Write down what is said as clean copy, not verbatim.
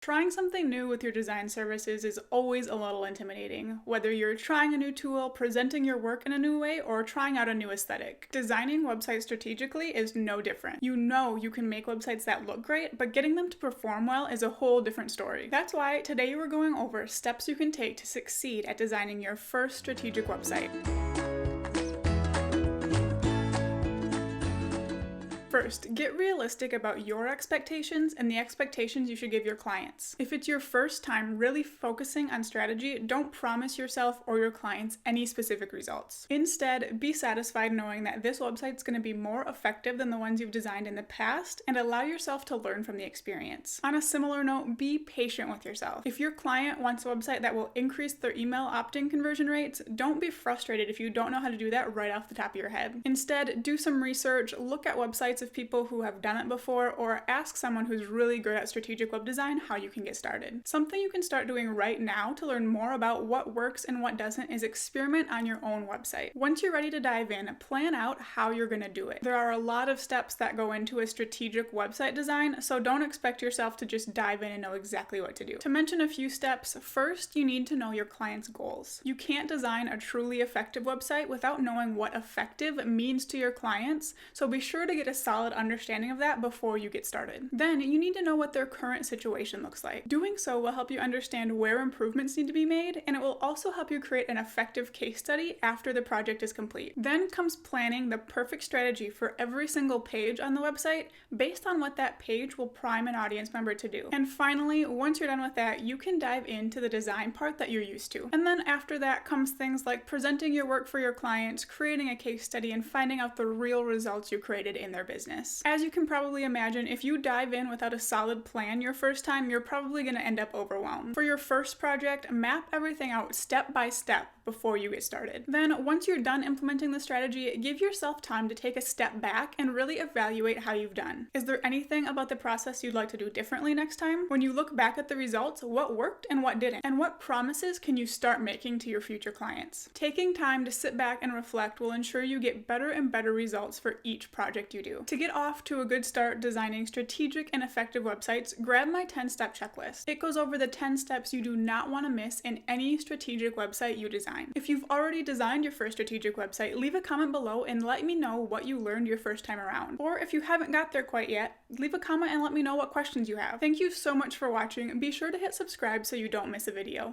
Trying something new with your design services is always a little intimidating, whether you're trying a new tool, presenting your work in a new way, or trying out a new aesthetic. Designing websites strategically is no different. You know you can make websites that look great, but getting them to perform well is a whole different story. That's why today we're going over steps you can take to succeed at designing your first strategic website. First, get realistic about your expectations and the expectations you should give your clients. If it's your first time really focusing on strategy, don't promise yourself or your clients any specific results. Instead, be satisfied knowing that this website's going to be more effective than the ones you've designed in the past, and allow yourself to learn from the experience. On a similar note, be patient with yourself. If your client wants a website that will increase their email opt-in conversion rates, don't be frustrated if you don't know how to do that right off the top of your head. Instead, do some research, look at websites of people who have done it before, or ask someone who's really good at strategic web design how you can get started. Something you can start doing right now to learn more about what works and what doesn't is experiment on your own website. Once you're ready to dive in, plan out how you're going to do it. There are a lot of steps that go into a strategic website design, so don't expect yourself to just dive in and know exactly what to do. To mention a few steps, first you need to know your client's goals. You can't design a truly effective website without knowing what effective means to your clients, so be sure to get a solid understanding of that before you get started. Then you need to know what their current situation looks like. Doing so will help you understand where improvements need to be made, and it will also help you create an effective case study after the project is complete. Then comes planning the perfect strategy for every single page on the website based on what that page will prime an audience member to do. And finally, once you're done with that, you can dive into the design part that you're used to. And then after that comes things like presenting your work for your clients, creating a case study, and finding out the real results you created in their business. As you can probably imagine, if you dive in without a solid plan your first time, you're probably going to end up overwhelmed. For your first project, map everything out step by step before you get started. Then, once you're done implementing the strategy, give yourself time to take a step back and really evaluate how you've done. Is there anything about the process you'd like to do differently next time? When you look back at the results, what worked and what didn't? And what promises can you start making to your future clients? Taking time to sit back and reflect will ensure you get better and better results for each project you do. To get off to a good start designing strategic and effective websites, grab my 10-step checklist. It goes over the 10 steps you do not want to miss in any strategic website you design. If you've already designed your first strategic website, leave a comment below and let me know what you learned your first time around. Or if you haven't got there quite yet, leave a comment and let me know what questions you have. Thank you so much for watching. Be sure to hit subscribe so you don't miss a video.